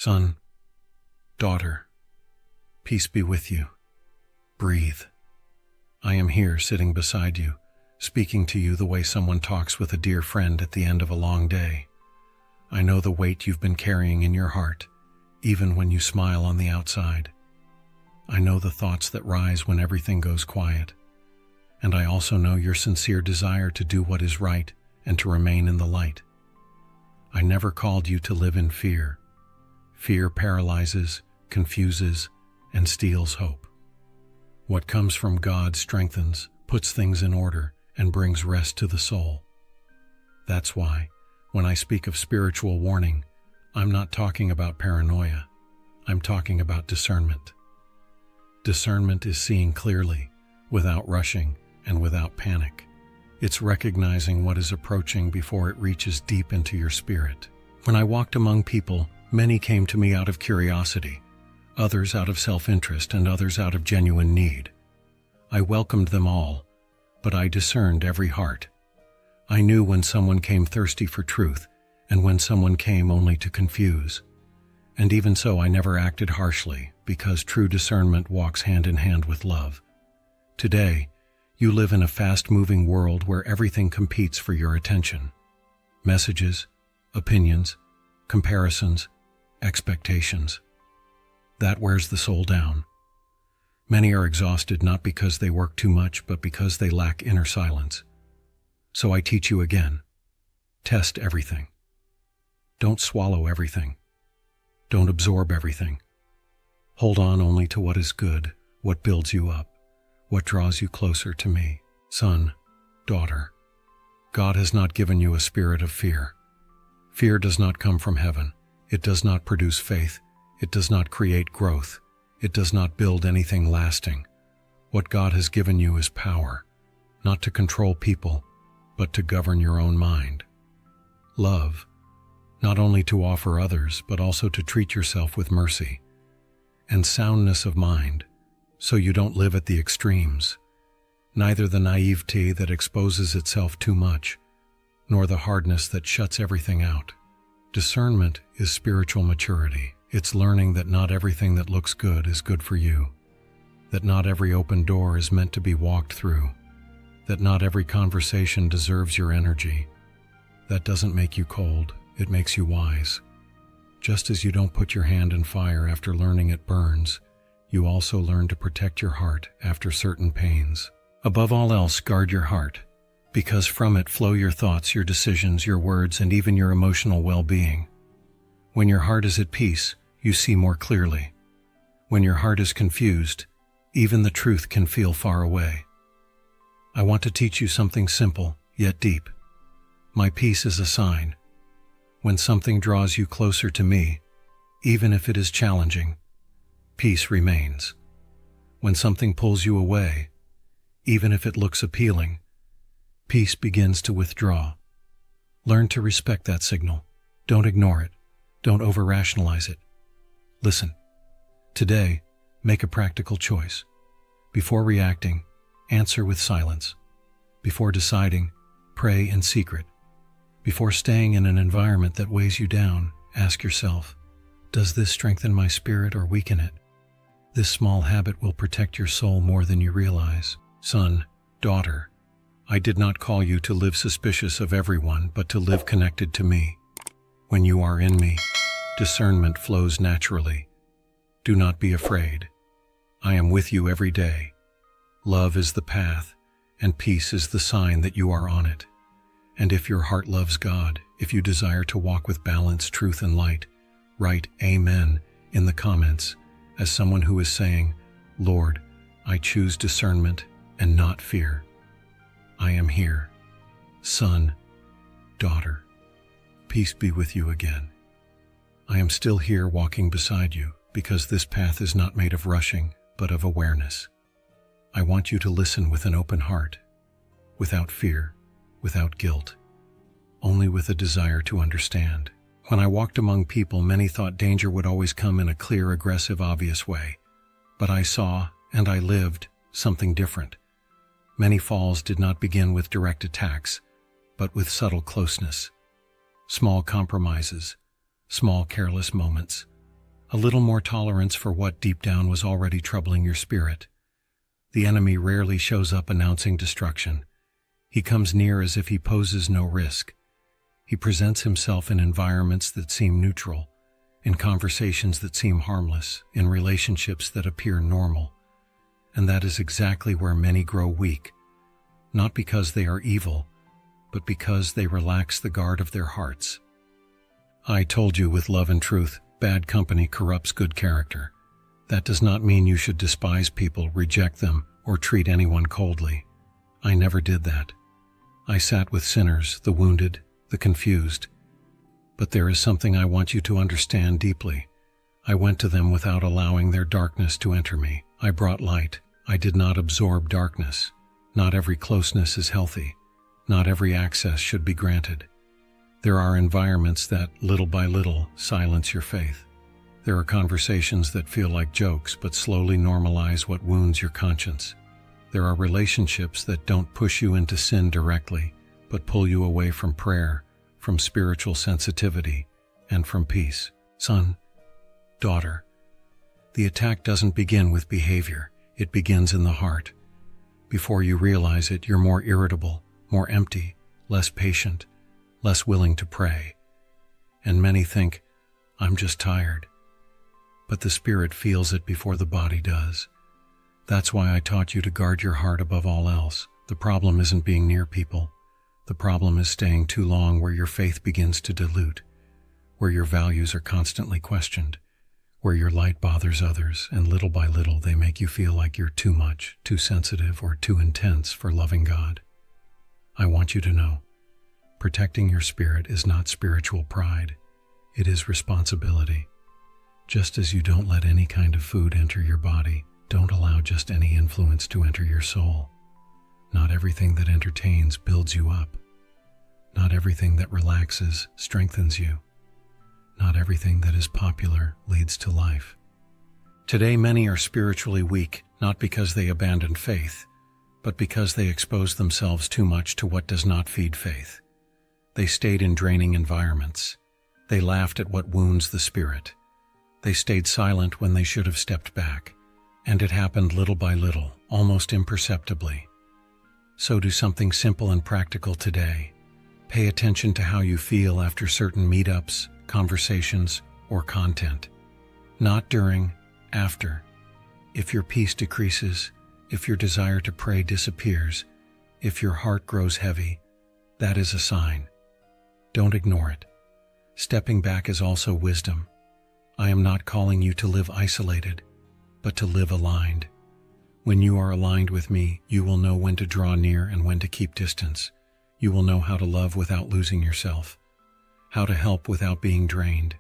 Son, daughter, peace be with you. Breathe. I am here sitting beside you, speaking to you the way someone talks with a dear friend at the end of a long day. I know the weight you've been carrying in your heart, even when you smile on the outside. I know the thoughts that rise when everything goes quiet. And I also know your sincere desire to do what is right and to remain in the light. I never called you to live in fear. Fear paralyzes, confuses, and steals hope. What comes from God strengthens, puts things in order, and brings rest to the soul. That's why, when I speak of spiritual warning, I'm not talking about paranoia. I'm talking about discernment. Discernment is seeing clearly, without rushing and without panic. It's recognizing what is approaching before it reaches deep into your spirit. When I walked among people, many came to me out of curiosity, others out of self-interest, and others out of genuine need. I welcomed them all, but I discerned every heart. I knew when someone came thirsty for truth and when someone came only to confuse. And even so, I never acted harshly, because true discernment walks hand in hand with love. Today, you live in a fast-moving world where everything competes for your attention. Messages, opinions, comparisons, expectations. That wears the soul down. Many are exhausted not because they work too much, but because they lack inner silence. So I teach you again. Test everything. Don't swallow everything. Don't absorb everything. Hold on only to what is good, what builds you up, what draws you closer to me. Son, daughter, God has not given you a spirit of fear. Fear does not come from heaven. It does not produce faith. It does not create growth. It does not build anything lasting. What God has given you is power, not to control people, but to govern your own mind. Love, not only to offer others, but also to treat yourself with mercy. And soundness of mind, so you don't live at the extremes. Neither the naivety that exposes itself too much, nor the hardness that shuts everything out. Discernment is spiritual maturity. It's learning that not everything that looks good is good for you, that not every open door is meant to be walked through, that not every conversation deserves your energy. That doesn't make you cold, it makes you wise. Just as you don't put your hand in fire after learning it burns, you also learn to protect your heart after certain pains. Above all else, guard your heart, because from it flow your thoughts, your decisions, your words, and even your emotional well-being. When your heart is at peace, you see more clearly. When your heart is confused, even the truth can feel far away. I want to teach you something simple, yet deep. My peace is a sign. When something draws you closer to me, even if it is challenging, peace remains. When something pulls you away, even if it looks appealing, peace begins to withdraw. Learn to respect that signal. Don't ignore it. Don't over-rationalize it. Listen. Today, make a practical choice. Before reacting, answer with silence. Before deciding, pray in secret. Before staying in an environment that weighs you down, ask yourself, does this strengthen my spirit or weaken it? This small habit will protect your soul more than you realize. Son, daughter, I did not call you to live suspicious of everyone, but to live connected to me. When you are in me, discernment flows naturally. Do not be afraid. I am with you every day. Love is the path, and peace is the sign that you are on it. And if your heart loves God, if you desire to walk with balance, truth, and light, write Amen in the comments as someone who is saying, Lord, I choose discernment and not fear. I am here. Son, daughter, peace be with you again. I am still here walking beside you because this path is not made of rushing, but of awareness. I want you to listen with an open heart, without fear, without guilt, only with a desire to understand. When I walked among people, many thought danger would always come in a clear, aggressive, obvious way. But I saw, and I lived, something different. Many falls did not begin with direct attacks, but with subtle closeness. Small compromises, small careless moments, a little more tolerance for what deep down was already troubling your spirit. The enemy rarely shows up announcing destruction. He comes near as if he poses no risk. He presents himself in environments that seem neutral, in conversations that seem harmless, in relationships that appear normal. And that is exactly where many grow weak, not because they are evil, but because they relax the guard of their hearts. I told you with love and truth, bad company corrupts good character. That does not mean you should despise people, reject them, or treat anyone coldly. I never did that. I sat with sinners, the wounded, the confused. But there is something I want you to understand deeply. I went to them without allowing their darkness to enter me. I brought light. I did not absorb darkness. Not every closeness is healthy. Not every access should be granted. There are environments that, little by little, silence your faith. There are conversations that feel like jokes but slowly normalize what wounds your conscience. There are relationships that don't push you into sin directly, but pull you away from prayer, from spiritual sensitivity, and from peace. Son, daughter, the attack doesn't begin with behavior. It begins in the heart. Before you realize it, you're more irritable, more empty, less patient, less willing to pray. And many think, I'm just tired. But the spirit feels it before the body does. That's why I taught you to guard your heart above all else. The problem isn't being near people. The problem is staying too long where your faith begins to dilute, where your values are constantly questioned, where your light bothers others, and little by little they make you feel like you're too much, too sensitive, or too intense for loving God. I want you to know, protecting your spirit is not spiritual pride. It is responsibility. Just as you don't let any kind of food enter your body, don't allow just any influence to enter your soul. Not everything that entertains builds you up. Not everything that relaxes strengthens you. Not everything that is popular leads to life. Today, many are spiritually weak, not because they abandoned faith, but because they exposed themselves too much to what does not feed faith. They stayed in draining environments. They laughed at what wounds the spirit. They stayed silent when they should have stepped back. And it happened little by little, almost imperceptibly. So do something simple and practical today. Pay attention to how you feel after certain meetups, conversations, or content. Not during, after. If your peace decreases, if your desire to pray disappears, if your heart grows heavy, that is a sign. Don't ignore it. Stepping back is also wisdom. I am not calling you to live isolated, but to live aligned. When you are aligned with me, you will know when to draw near and when to keep distance. You will know how to love without losing yourself, how to help without being drained,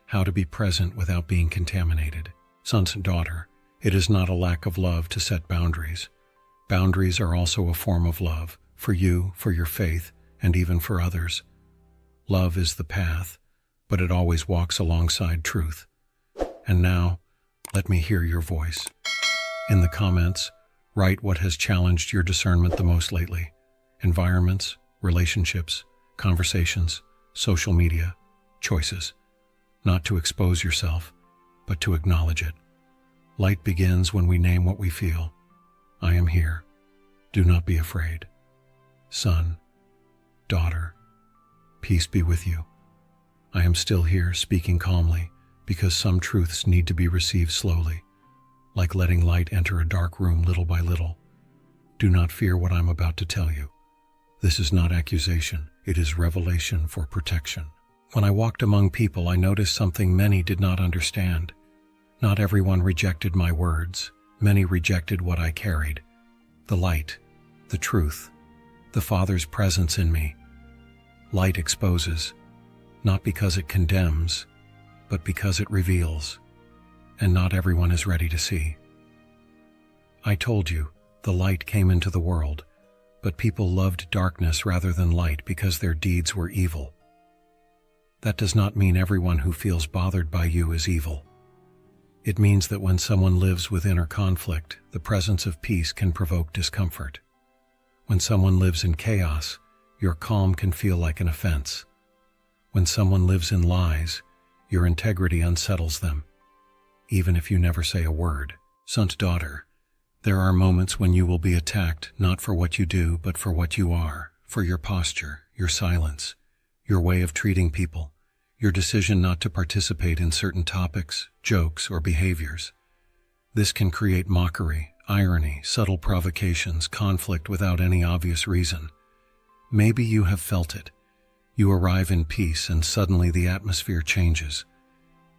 how to be present without being contaminated. Son and daughter, it is not a lack of love to set boundaries. Boundaries are also a form of love, for you, for your faith, and even for others. Love is the path, but it always walks alongside truth. And now, let me hear your voice. In the comments, write what has challenged your discernment the most lately. Environments, relationships, conversations, social media, choices. Not to expose yourself, but to acknowledge it. Light begins when we name what we feel. I am here. Do not be afraid. Son, daughter, peace be with you. I am still here speaking calmly because some truths need to be received slowly, like letting light enter a dark room little by little. Do not fear what I'm about to tell you. This is not accusation, it is revelation for protection. When I walked among people, I noticed something many did not understand. Not everyone rejected my words. Many rejected what I carried. The light, the truth, the Father's presence in me. Light exposes, not because it condemns, but because it reveals, and not everyone is ready to see. I told you, the light came into the world, but people loved darkness rather than light because their deeds were evil. That does not mean everyone who feels bothered by you is evil. It means that when someone lives with inner conflict, the presence of peace can provoke discomfort. When someone lives in chaos, your calm can feel like an offense. When someone lives in lies, your integrity unsettles them. even if you never say a word. Son's daughter, there are moments when you will be attacked not for what you do but for what you are, for your posture, your silence, your way of treating people, your decision not to participate in certain topics, jokes, or behaviors. This can create mockery, irony, subtle provocations, conflict without any obvious reason. Maybe you have felt it. You arrive in peace and suddenly the atmosphere changes.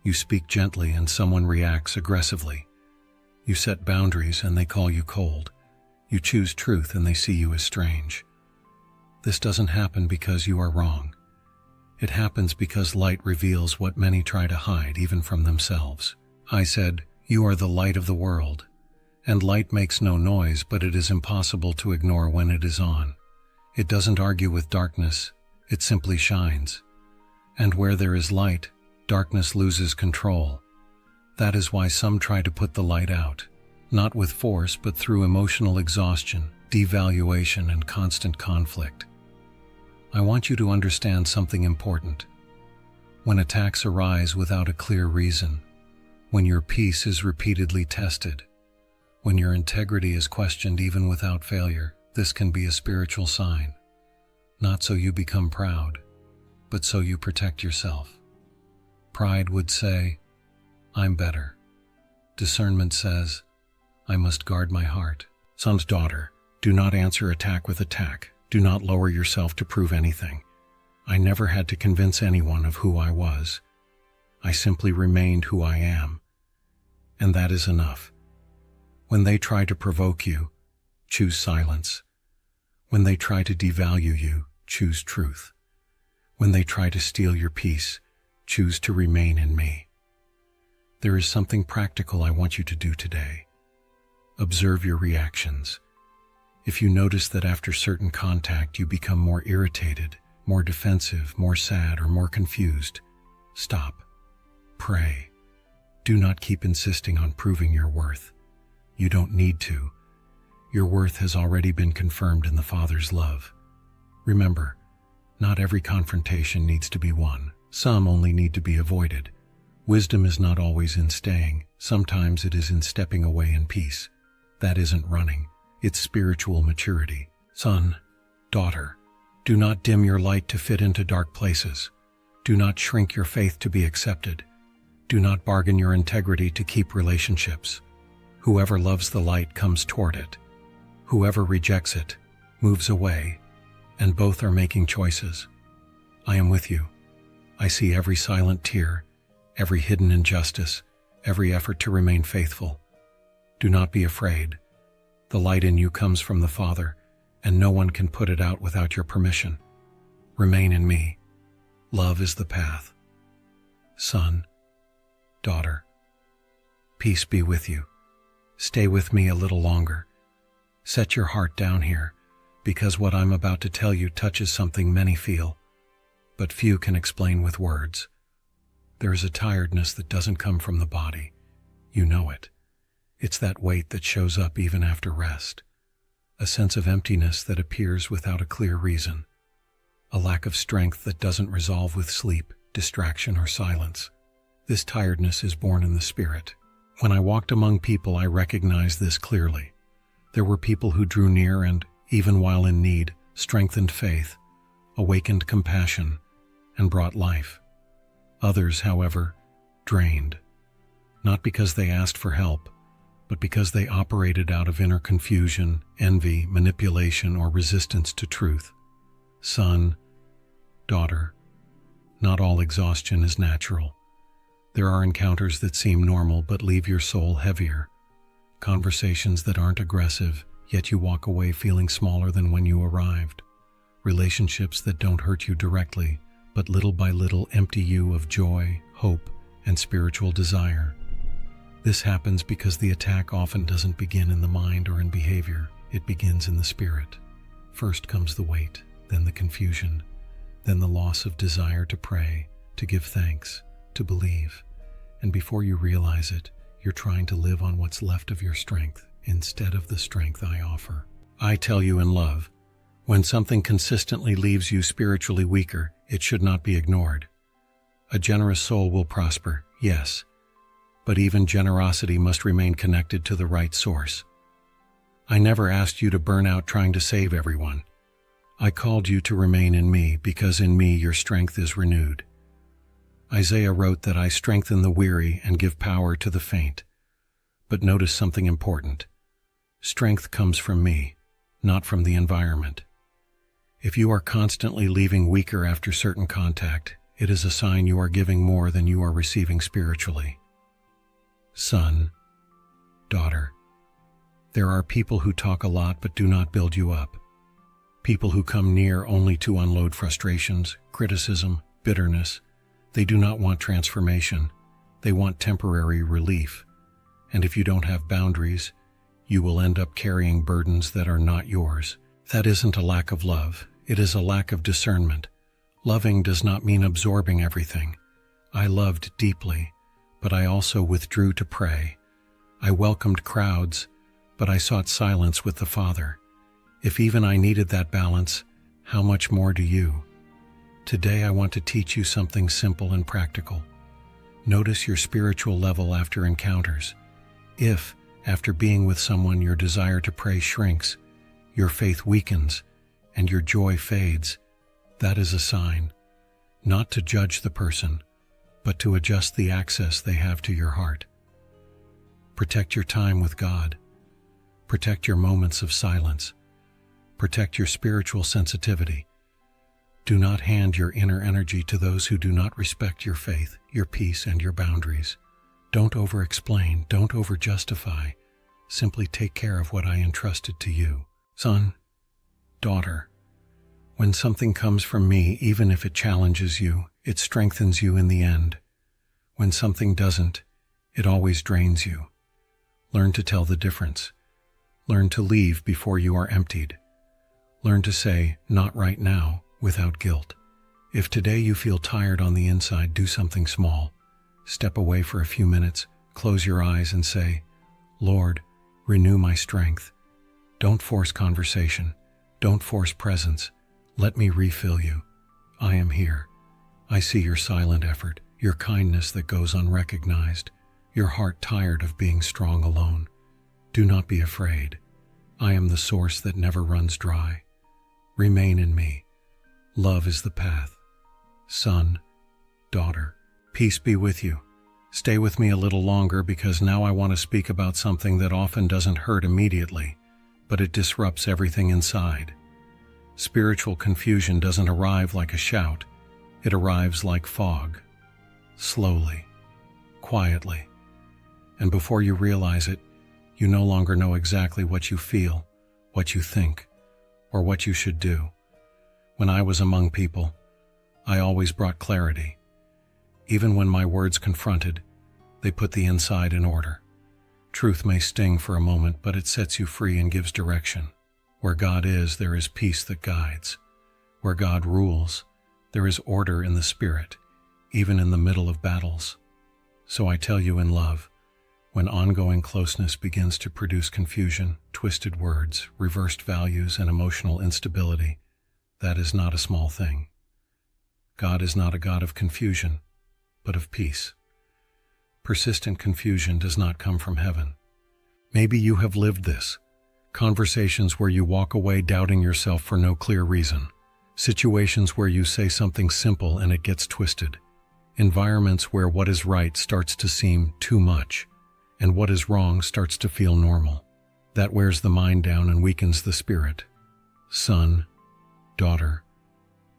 You speak gently and someone reacts aggressively. You set boundaries and they call you cold. You choose truth and they see you as strange. This doesn't happen because you are wrong. It happens because light reveals what many try to hide even from themselves. I said, "You are the light of the world." And light makes no noise, but it is impossible to ignore when it is on. It doesn't argue with darkness, it simply shines. And where there is light, darkness loses control. That is why some try to put the light out, not with force but through emotional exhaustion, devaluation, and constant conflict. I want you to understand something important. When attacks arise without a clear reason, when your peace is repeatedly tested, when your integrity is questioned even without failure, this can be a spiritual sign. Not so you become proud, but so you protect yourself. Pride would say, "I'm better." Discernment says, "I must guard my heart." Son's daughter, do not answer attack with attack. Do not lower yourself to prove anything. I never had to convince anyone of who I was. I simply remained who I am. And that is enough. When they try to provoke you, choose silence. When they try to devalue you, choose truth. When they try to steal your peace, choose to remain in me. There is something practical I want you to do today. Observe your reactions. If you notice that after certain contact you become more irritated, more defensive, more sad, or more confused, stop. Pray. Do not keep insisting on proving your worth. You don't need to. Your worth has already been confirmed in the Father's love. Remember, not every confrontation needs to be won. Some only need to be avoided. Wisdom is not always in staying. Sometimes it is in stepping away in peace. That isn't running. It's spiritual maturity. Son, daughter, do not dim your light to fit into dark places. Do not shrink your faith to be accepted. Do not bargain your integrity to keep relationships. Whoever loves the light comes toward it. Whoever rejects it moves away, and both are making choices. I am with you. I see every silent tear, every hidden injustice, every effort to remain faithful. Do not be afraid. The light in you comes from the Father, and no one can put it out without your permission. Remain in me. Love is the path. Son, daughter, peace be with you. Stay with me a little longer. Set your heart down here, because what I'm about to tell you touches something many feel, but few can explain with words. There is a tiredness that doesn't come from the body. You know it. It's that weight that shows up even after rest. A sense of emptiness that appears without a clear reason. A lack of strength that doesn't resolve with sleep, distraction, or silence. This tiredness is born in the spirit. When I walked among people, I recognized this clearly. There were people who drew near and, even while in need, strengthened faith, awakened compassion, and brought life. Others, however, drained. Not because they asked for help, but because they operated out of inner confusion, envy, manipulation, or resistance to truth. Son, daughter, not all exhaustion is natural. There are encounters that seem normal but leave your soul heavier. Conversations that aren't aggressive, yet you walk away feeling smaller than when you arrived. Relationships that don't hurt you directly, but little by little empty you of joy, hope, and spiritual desire. This happens because the attack often doesn't begin in the mind or in behavior. It begins in the spirit. First comes the weight, then the confusion, then the loss of desire to pray, to give thanks, to believe. And before you realize it, you're trying to live on what's left of your strength instead of the strength I offer. I tell you in love, when something consistently leaves you spiritually weaker, it should not be ignored. A generous soul will prosper, yes, but even generosity must remain connected to the right source. I never asked you to burn out trying to save everyone. I called you to remain in me, because in me your strength is renewed. Isaiah wrote that I strengthen the weary and give power to the faint. But notice something important. Strength comes from me, not from the environment. If you are constantly leaving weaker after certain contact, it is a sign you are giving more than you are receiving spiritually. Son, daughter, there are people who talk a lot but do not build you up. People who come near only to unload frustrations, criticism, bitterness. They do not want transformation. They want temporary relief. And if you don't have boundaries, you will end up carrying burdens that are not yours. That isn't a lack of love. It is a lack of discernment. Loving does not mean absorbing everything. I loved deeply, but I also withdrew to pray. I welcomed crowds, but I sought silence with the Father. If even I needed that balance, how much more do you? Today I want to teach you something simple and practical. Notice your spiritual level after encounters. If, after being with someone, your desire to pray shrinks, your faith weakens, and your joy fades, that is a sign, not to judge the person, but to adjust the access they have to your heart. Protect your time with God. Protect your moments of silence. Protect your spiritual sensitivity. Do not hand your inner energy to those who do not respect your faith, your peace, and your boundaries. Don't over-explain, don't over-justify. Simply take care of what I entrusted to you. Son, daughter, when something comes from me, even if it challenges you, it strengthens you in the end. When something doesn't, it always drains you. Learn to tell the difference. Learn to leave before you are emptied. Learn to say, "Not right now," without guilt. If today you feel tired on the inside, do something small. Step away for a few minutes, close your eyes and say, "Lord, renew my strength." Don't force conversation. Don't force presence. Let me refill you. I am here. I see your silent effort, your kindness that goes unrecognized, your heart tired of being strong alone. Do not be afraid. I am the source that never runs dry. Remain in me. Love is the path. Son, daughter, peace be with you. Stay with me a little longer, because now I want to speak about something that often doesn't hurt immediately, but it disrupts everything inside. Spiritual confusion doesn't arrive like a shout. It arrives like fog. Slowly, quietly. And before you realize it, you no longer know exactly what you feel, what you think, or what you should do. When I was among people, I always brought clarity. Even when my words confronted, they put the inside in order. Truth may sting for a moment, but it sets you free and gives direction. Where God is, there is peace that guides. Where God rules, there is order in the spirit, even in the middle of battles. So I tell you in love, when ongoing closeness begins to produce confusion, twisted words, reversed values, and emotional instability, that is not a small thing. God is not a God of confusion, but of peace. Persistent confusion does not come from heaven. Maybe you have lived this. Conversations where you walk away doubting yourself for no clear reason. Situations where you say something simple and it gets twisted. Environments where what is right starts to seem too much, and what is wrong starts to feel normal. That wears the mind down and weakens the spirit. Son, daughter,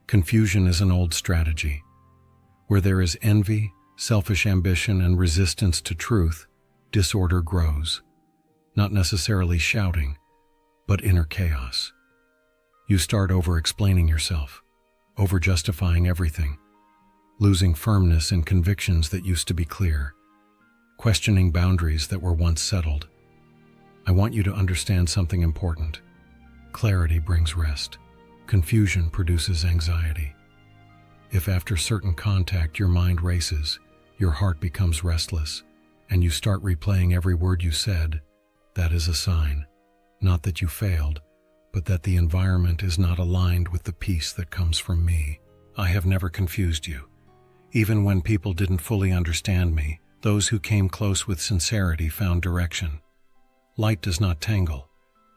confusion is an old strategy. Where there is envy, selfish ambition, and resistance to truth, disorder grows. Not necessarily shouting, but inner chaos. You start over-explaining yourself, over-justifying everything, losing firmness in convictions that used to be clear, questioning boundaries that were once settled. I want you to understand something important. Clarity brings rest. Confusion produces anxiety. If after certain contact your mind races, your heart becomes restless, and you start replaying every word you said, that is a sign, not that you failed, but that the environment is not aligned with the peace that comes from me. I have never confused you. Even when people didn't fully understand me, Those who came close with sincerity found direction. Light does not tangle,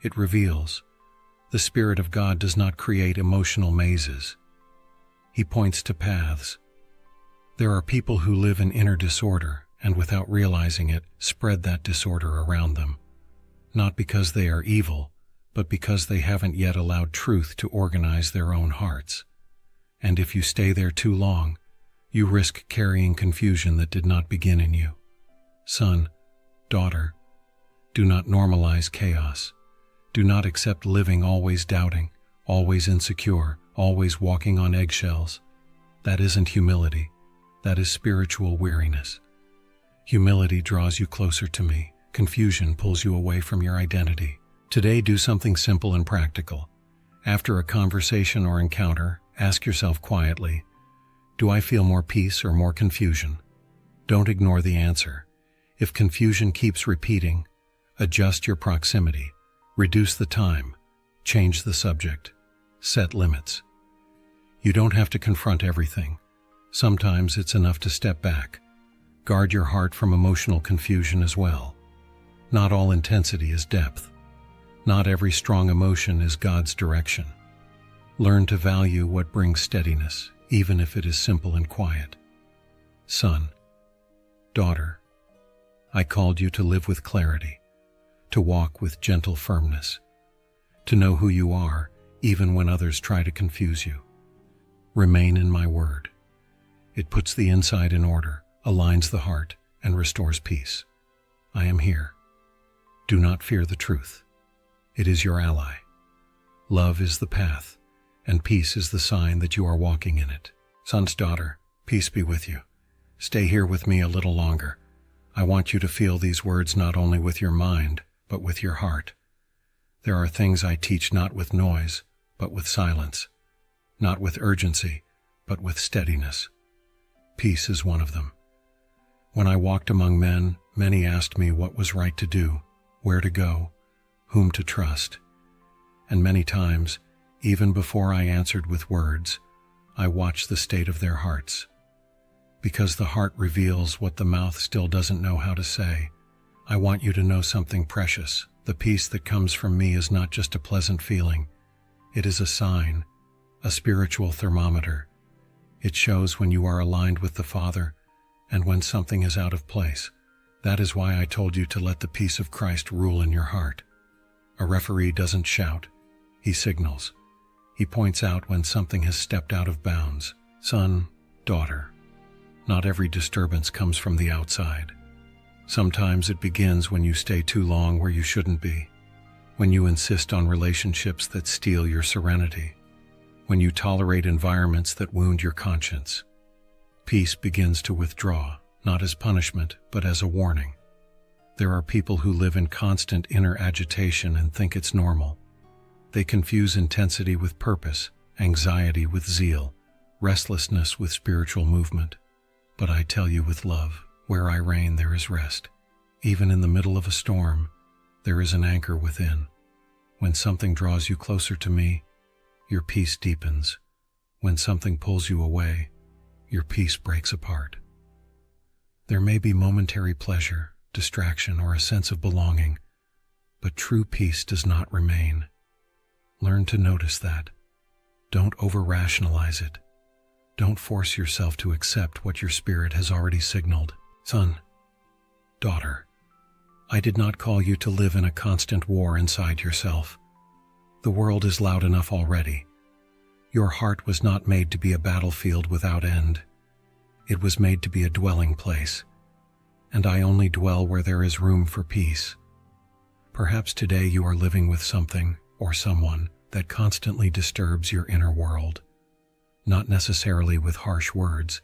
it reveals. The Spirit of God does not create emotional mazes. He points to paths. There are people who live in inner disorder and, without realizing it, spread that disorder around them. Not because they are evil, but because they haven't yet allowed truth to organize their own hearts. And if you stay there too long, you risk carrying confusion that did not begin in you. Son, daughter, do not normalize chaos. Do not accept living always doubting, always insecure, always walking on eggshells. That isn't humility. That is spiritual weariness. Humility draws you closer to me. Confusion pulls you away from your identity. Today, do something simple and practical. After a conversation or encounter, ask yourself quietly, do I feel more peace or more confusion? Don't ignore the answer. If confusion keeps repeating, adjust your proximity, reduce the time, change the subject, set limits. You don't have to confront everything. Sometimes it's enough to step back. Guard your heart from emotional confusion as well. Not all intensity is depth. Not every strong emotion is God's direction. Learn to value what brings steadiness, even if it is simple and quiet. Son, daughter, I called you to live with clarity, to walk with gentle firmness, to know who you are even when others try to confuse you. Remain in my word. It puts the inside in order, aligns the heart, and restores peace. I am here. Do not fear the truth. It is your ally. Love is the path, and peace is the sign that you are walking in it. Son's daughter, peace be with you. Stay here with me a little longer. I want you to feel these words not only with your mind, but with your heart. There are things I teach not with noise, but with silence. Not with urgency, but with steadiness. Peace is one of them. When I walked among men, many asked me what was right to do, where to go, whom to trust. And many times, even before I answered with words, I watched the state of their hearts. Because the heart reveals what the mouth still doesn't know how to say, I want you to know something precious. The peace that comes from me is not just a pleasant feeling. It is a sign, a spiritual thermometer. It shows when you are aligned with the Father and when something is out of place. That is why I told you to let the peace of Christ rule in your heart. A referee doesn't shout. He signals. He points out when something has stepped out of bounds. Son, daughter, not every disturbance comes from the outside. Sometimes it begins when you stay too long where you shouldn't be, when you insist on relationships that steal your serenity, when you tolerate environments that wound your conscience. Peace begins to withdraw, not as punishment, but as a warning. There are people who live in constant inner agitation and think it's normal. They confuse intensity with purpose, anxiety with zeal, restlessness with spiritual movement. But I tell you with love, where I reign there is rest. Even in the middle of a storm, there is an anchor within. When something draws you closer to me, your peace deepens. When something pulls you away, your peace breaks apart. There may be momentary pleasure, distraction, or a sense of belonging, but true peace does not remain. Learn to notice that. Don't over-rationalize it. Don't force yourself to accept what your spirit has already signaled. Son, daughter, I did not call you to live in a constant war inside yourself. The world is loud enough already. Your heart was not made to be a battlefield without end. It was made to be a dwelling place, and I only dwell where there is room for peace. Perhaps today you are living with something or someone that constantly disturbs your inner world. Not necessarily with harsh words,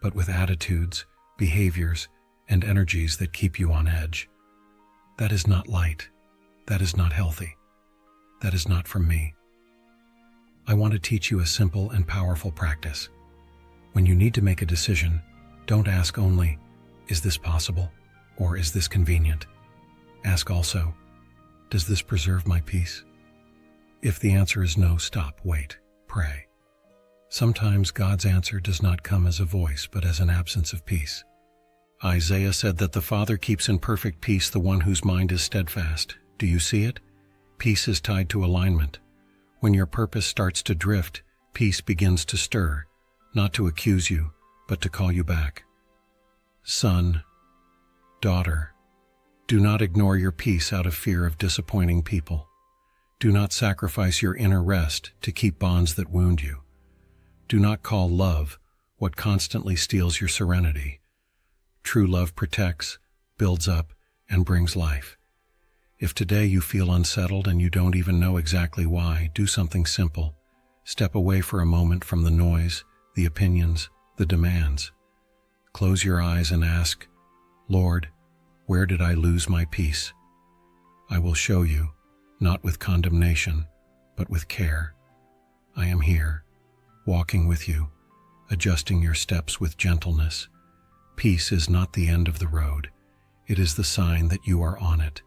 but with attitudes, behaviors, and energies that keep you on edge. That is not light. That is not healthy. That is not from me. I want to teach you a simple and powerful practice. When you need to make a decision, don't ask only, is this possible, or is this convenient? Ask also, does this preserve my peace? If the answer is no, stop, wait, pray. Sometimes God's answer does not come as a voice, but as an absence of peace. Isaiah said that the Father keeps in perfect peace the one whose mind is steadfast. Do you see it? Peace is tied to alignment. When your purpose starts to drift, peace begins to stir, not to accuse you, but to call you back. Son, daughter, do not ignore your peace out of fear of disappointing people. Do not sacrifice your inner rest to keep bonds that wound you. Do not call love what constantly steals your serenity. True love protects, builds up, and brings life. If today you feel unsettled and you don't even know exactly why, do something simple. Step away for a moment from the noise, the opinions, the demands. Close your eyes and ask, Lord, where did I lose my peace? I will show you, not with condemnation, but with care. I am here, walking with you, adjusting your steps with gentleness. Peace is not the end of the road. It is the sign that you are on it.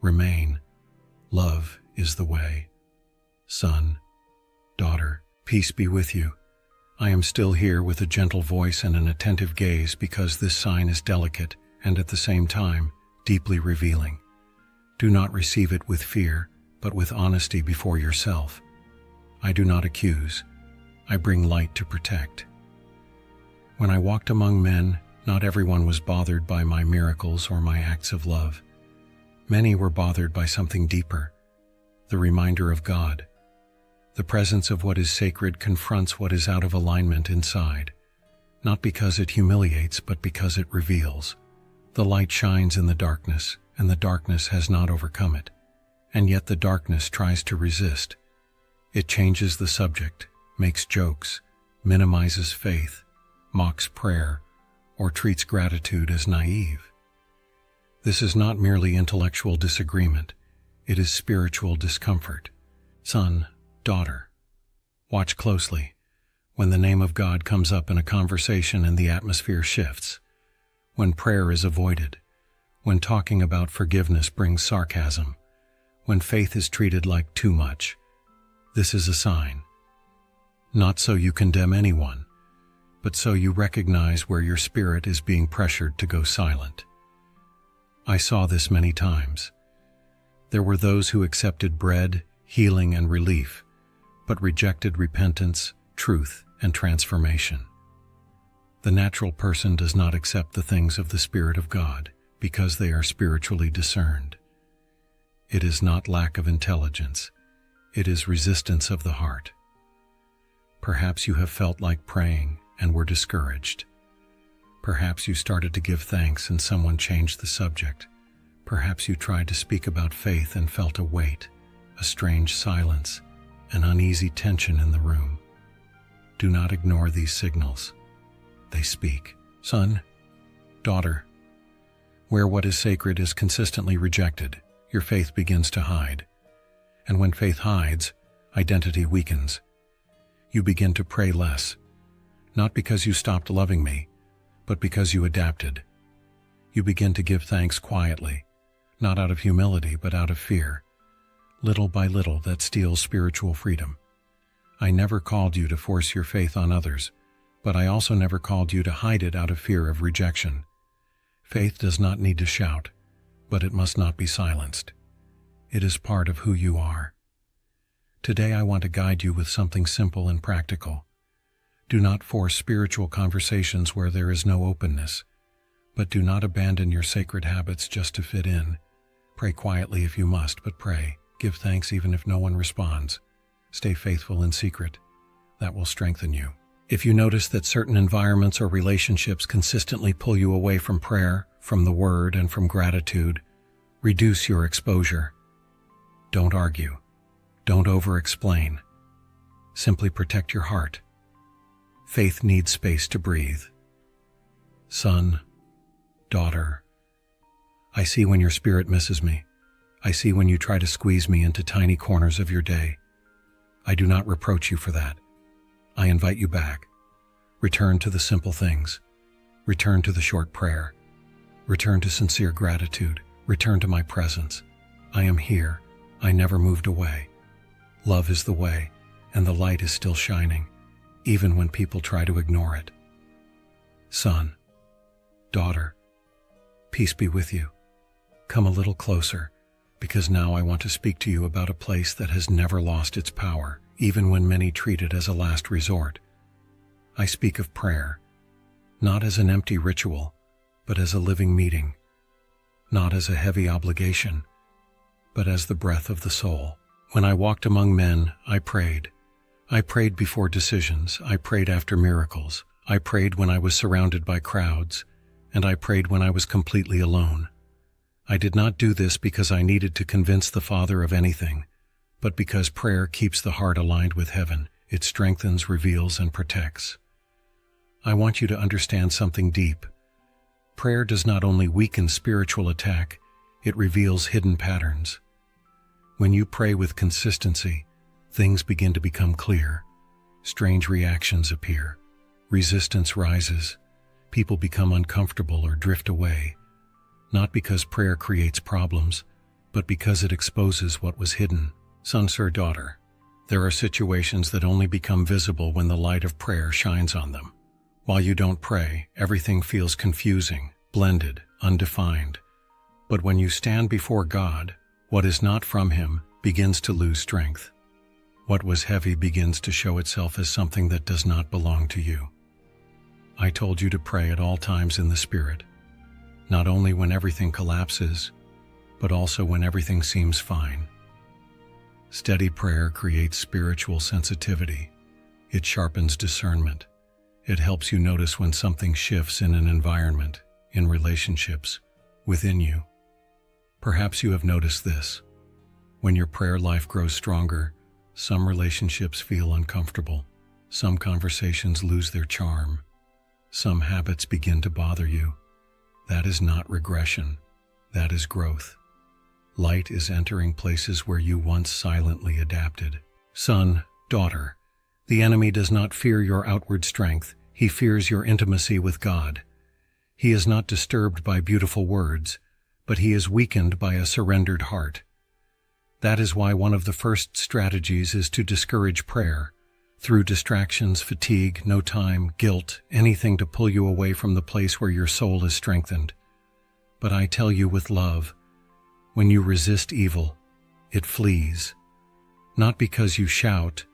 Remain. Love is the way. Son, daughter, peace be with you. I am still here with a gentle voice and an attentive gaze because this sign is delicate and at the same time deeply revealing. Do not receive it with fear, but with honesty before yourself. I do not accuse. I bring light to protect. When I walked among men, not everyone was bothered by my miracles or my acts of love. Many were bothered by something deeper, the reminder of God. The presence of what is sacred confronts what is out of alignment inside, not because it humiliates, but because it reveals. The light shines in the darkness, and the darkness has not overcome it, and yet the darkness tries to resist. It changes the subject, makes jokes, minimizes faith, mocks prayer, or treats gratitude as naive. This is not merely intellectual disagreement, it is spiritual discomfort. Son, daughter, watch closely when the name of God comes up in a conversation and the atmosphere shifts, when prayer is avoided, when talking about forgiveness brings sarcasm, when faith is treated like too much. This is a sign. Not so you condemn anyone, but so you recognize where your spirit is being pressured to go silent. I saw this many times. There were those who accepted bread, healing, and relief, but rejected repentance, truth, and transformation. The natural person does not accept the things of the Spirit of God because they are spiritually discerned. It is not lack of intelligence. It is resistance of the heart. Perhaps you have felt like praying and were discouraged. Perhaps you started to give thanks and someone changed the subject. Perhaps you tried to speak about faith and felt a weight, a strange silence, an uneasy tension in the room. Do not ignore these signals. They speak. Son, daughter, where what is sacred is consistently rejected, your faith begins to hide. And when faith hides, identity weakens. You begin to pray less, not because you stopped loving me, but because you adapted. You begin to give thanks quietly, not out of humility, but out of fear. Little by little, that steals spiritual freedom. I never called you to force your faith on others, but I also never called you to hide it out of fear of rejection. Faith does not need to shout, but it must not be silenced. It is part of who you are. Today I want to guide you with something simple and practical. Do not force spiritual conversations where there is no openness, but do not abandon your sacred habits just to fit in. Pray quietly if you must, but pray. Give thanks even if no one responds. Stay faithful in secret. That will strengthen you. If you notice that certain environments or relationships consistently pull you away from prayer, from the word, and from gratitude, reduce your exposure. Don't argue. Don't over-explain. Simply protect your heart. Faith needs space to breathe. Son, daughter, I see when your spirit misses me. I see when you try to squeeze me into tiny corners of your day. I do not reproach you for that. I invite you back. Return to the simple things. Return to the short prayer. Return to sincere gratitude. Return to my presence. I am here. I never moved away. Love is the way, and the light is still shining, even when people try to ignore it. Son, daughter, peace be with you. Come a little closer, because now I want to speak to you about a place that has never lost its power, even when many treat it as a last resort. I speak of prayer, not as an empty ritual, but as a living meeting, not as a heavy obligation, but as the breath of the soul. When I walked among men, I prayed. I prayed before decisions, I prayed after miracles, I prayed when I was surrounded by crowds, and I prayed when I was completely alone. I did not do this because I needed to convince the Father of anything, but because prayer keeps the heart aligned with heaven. It strengthens, reveals, and protects. I want you to understand something deep. Prayer does not only weaken spiritual attack, it reveals hidden patterns. When you pray with consistency, things begin to become clear. Strange reactions appear. Resistance rises. People become uncomfortable or drift away. Not because prayer creates problems, but because it exposes what was hidden. Son or daughter, there are situations that only become visible when the light of prayer shines on them. While you don't pray, everything feels confusing, blended, undefined. But when you stand before God, what is not from Him begins to lose strength. What was heavy begins to show itself as something that does not belong to you. I told you to pray at all times in the Spirit, not only when everything collapses, but also when everything seems fine. Steady prayer creates spiritual sensitivity. It sharpens discernment. It helps you notice when something shifts in an environment, in relationships, within you. Perhaps you have noticed this. When your prayer life grows stronger, some relationships feel uncomfortable. Some conversations lose their charm. Some habits begin to bother you. That is not regression. That is growth. Light is entering places where you once silently adapted. Son, daughter, the enemy does not fear your outward strength. He fears your intimacy with God. He is not disturbed by beautiful words, but he is weakened by a surrendered heart. That is why one of the first strategies is to discourage prayer, through distractions, fatigue, no time, guilt, anything to pull you away from the place where your soul is strengthened. But I tell you with love, when you resist evil, it flees, not because you shout,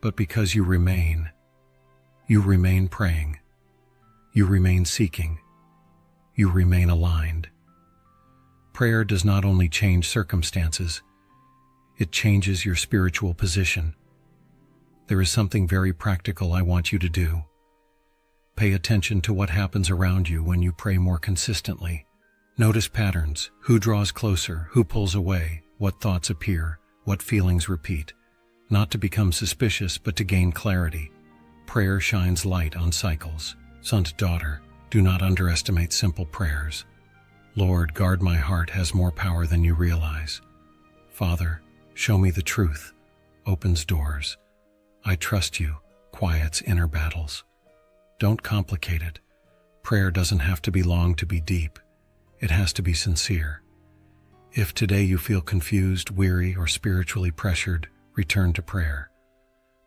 but because you remain. You remain praying. You remain seeking. You remain aligned. Prayer does not only change circumstances, it changes your spiritual position. There is something very practical I want you to do. Pay attention to what happens around you when you pray more consistently. Notice patterns, who draws closer, who pulls away, what thoughts appear, what feelings repeat. Not to become suspicious, but to gain clarity. Prayer shines light on cycles. Son, daughter, do not underestimate simple prayers. Lord, guard my heart has more power than you realize. Father, show me the truth, opens doors. I trust you, quiets inner battles. Don't complicate it. Prayer doesn't have to be long to be deep. It has to be sincere. If today you feel confused, weary, or spiritually pressured, return to prayer.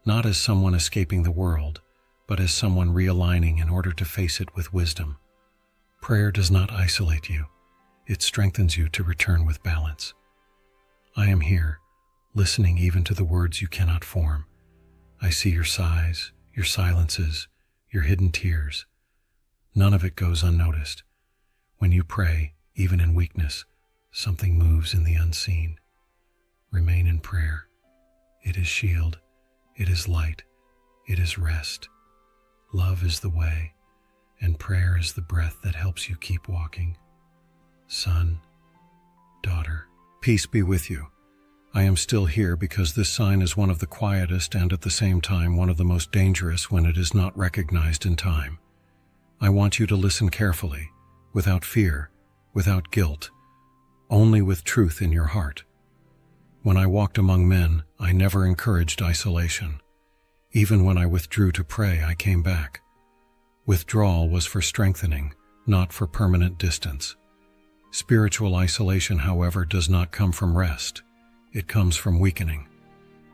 Not as someone escaping the world, but as someone realigning in order to face it with wisdom. Prayer does not isolate you. It strengthens you to return with balance. I am here, listening even to the words you cannot form. I see your sighs, your silences, your hidden tears. None of it goes unnoticed. When you pray, even in weakness, something moves in the unseen. Remain in prayer. It is shield. It is light. It is rest. Love is the way, and prayer is the breath that helps you keep walking. Son, daughter, peace be with you. I am still here because this sign is one of the quietest and at the same time one of the most dangerous when it is not recognized in time. I want you to listen carefully, without fear, without guilt, only with truth in your heart. When I walked among men, I never encouraged isolation. Even when I withdrew to pray, I came back. Withdrawal was for strengthening, not for permanent distance. Spiritual isolation, however, does not come from rest. It comes from weakening.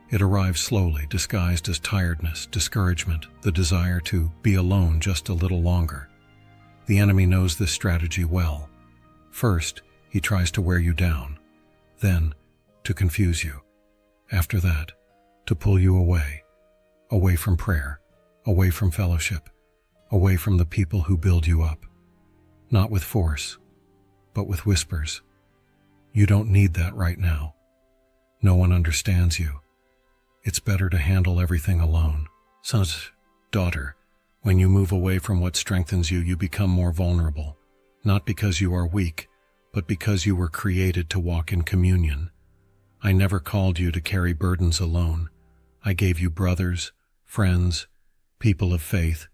It arrives slowly, disguised as tiredness, discouragement, the desire to be alone just a little longer. The enemy knows this strategy well. First, he tries to wear you down, then to confuse you. After that, to pull you away from prayer, away from fellowship, away from the people who build you up. Not with force, but with whispers. You don't need that right now. No one understands you. It's better to handle everything alone. Son, daughter, when you move away from what strengthens you, you become more vulnerable. Not because you are weak, but because you were created to walk in communion. I never called you to carry burdens alone. I gave you brothers, friends, people of faith,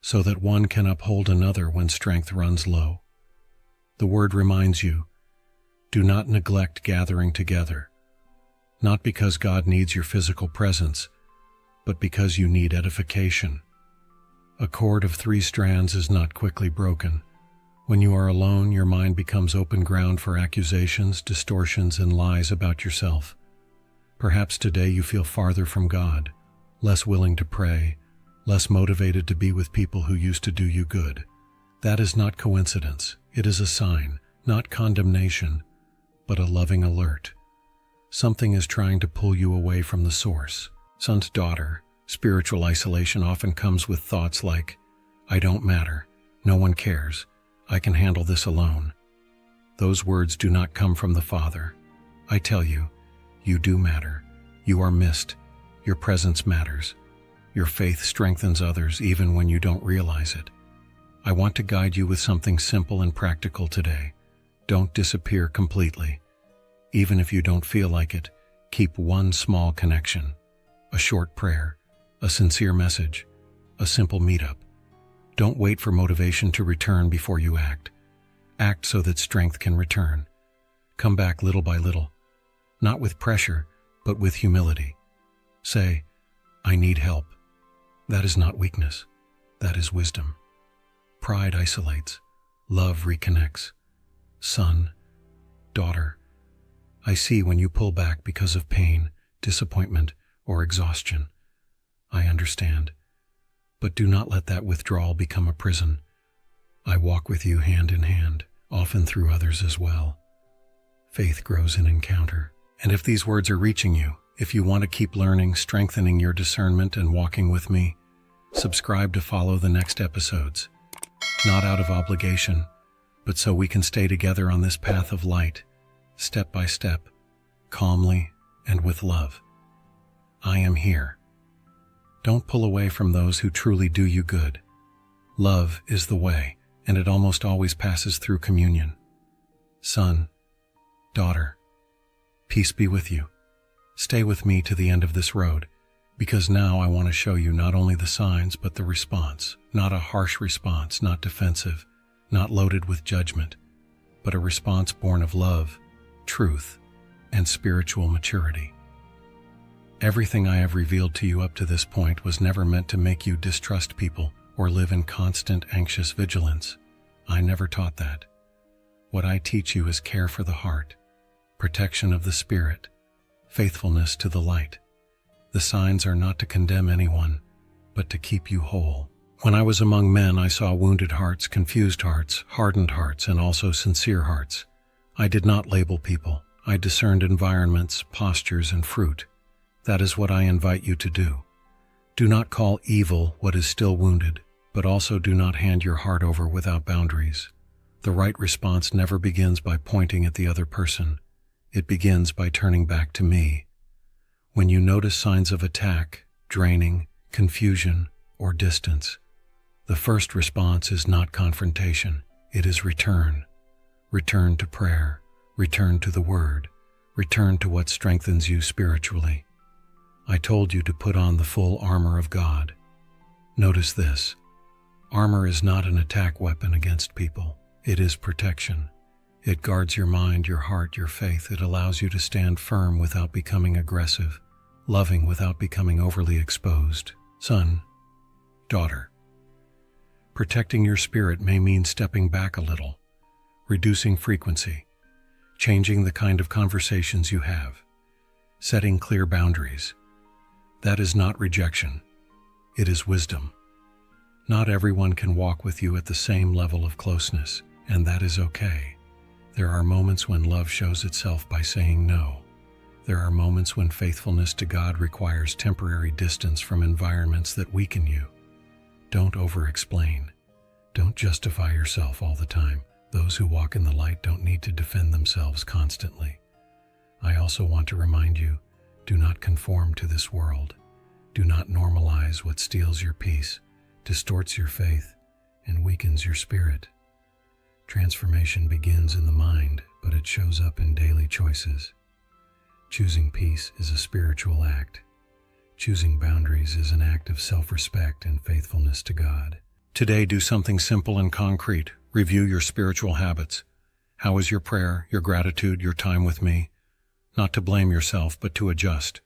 so that one can uphold another when strength runs low. The word reminds you, do not neglect gathering together, not because God needs your physical presence, but because you need edification. A cord of 3 strands is not quickly broken. When you are alone, your mind becomes open ground for accusations, distortions, and lies about yourself. Perhaps today you feel farther from God, less willing to pray, less motivated to be with people who used to do you good. That is not coincidence. It is a sign, not condemnation, but a loving alert. Something is trying to pull you away from the source. Son's daughter, spiritual isolation often comes with thoughts like, I don't matter, no one cares, I can handle this alone. Those words do not come from the Father. I tell you, you do matter. You are missed. Your presence matters. Your faith strengthens others even when you don't realize it. I want to guide you with something simple and practical today. Don't disappear completely. Even if you don't feel like it, keep one small connection. A short prayer, a sincere message, a simple meetup. Don't wait for motivation to return before you act. Act so that strength can return. Come back little by little, not with pressure, but with humility. Say, I need help. That is not weakness. That is wisdom. Pride isolates. Love reconnects. Son, daughter, I see when you pull back because of pain, disappointment, or exhaustion. I understand. But do not let that withdrawal become a prison. I walk with you hand in hand, often through others as well. Faith grows in encounter. And if these words are reaching you, if you want to keep learning, strengthening your discernment, and walking with me, subscribe to follow the next episodes. Not out of obligation, but so we can stay together on this path of light, step by step, calmly and with love. I am here. Don't pull away from those who truly do you good. Love is the way, and it almost always passes through communion. Son, daughter, peace be with you. Stay with me to the end of this road, because now I want to show you not only the signs but the response. Not a harsh response, not defensive, not loaded with judgment, but a response born of love, truth, and spiritual maturity. Everything I have revealed to you up to this point was never meant to make you distrust people or live in constant anxious vigilance. I never taught that. What I teach you is care for the heart, protection of the spirit, faithfulness to the light. The signs are not to condemn anyone, but to keep you whole. When I was among men, I saw wounded hearts, confused hearts, hardened hearts, and also sincere hearts. I did not label people. I discerned environments, postures, and fruit. That is what I invite you to do. Do not call evil what is still wounded, but also do not hand your heart over without boundaries. The right response never begins by pointing at the other person. It begins by turning back to me. When you notice signs of attack, draining, confusion, or distance, the first response is not confrontation. It is return. Return to prayer. Return to the Word. Return to what strengthens you spiritually. I told you to put on the full armor of God. Notice this. Armor is not an attack weapon against people. It is protection. It guards your mind, your heart, your faith. It allows you to stand firm without becoming aggressive, loving without becoming overly exposed. Son, daughter, protecting your spirit may mean stepping back a little, reducing frequency, changing the kind of conversations you have, setting clear boundaries. That is not rejection. It is wisdom. Not everyone can walk with you at the same level of closeness, and that is okay. There are moments when love shows itself by saying no. There are moments when faithfulness to God requires temporary distance from environments that weaken you. Don't over-explain. Don't justify yourself all the time. Those who walk in the light don't need to defend themselves constantly. I also want to remind you, do not conform to this world. Do not normalize what steals your peace, distorts your faith, and weakens your spirit. Transformation begins in the mind, but it shows up in daily choices. Choosing peace is a spiritual act. Choosing boundaries is an act of self-respect and faithfulness to God. Today, do something simple and concrete. Review your spiritual habits. How is your prayer, your gratitude, your time with me? Not to blame yourself, but to adjust.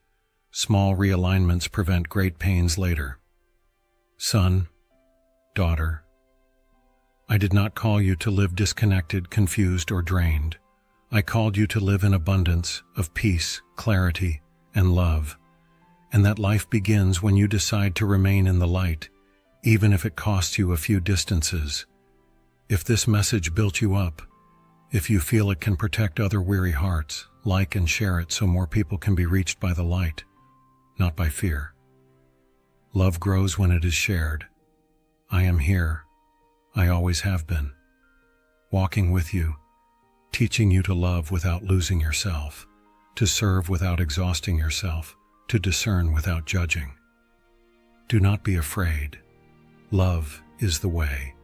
Small realignments prevent great pains later. Son, daughter, I did not call you to live disconnected, confused, or drained. I called you to live in abundance of peace, clarity, and love. And that life begins when you decide to remain in the light, even if it costs you a few distances. If this message built you up, if you feel it can protect other weary hearts, like and share it so more people can be reached by the light, not by fear. Love grows when it is shared. I am here. I always have been. Walking with you, teaching you to love without losing yourself, to serve without exhausting yourself, to discern without judging. Do not be afraid. Love is the way.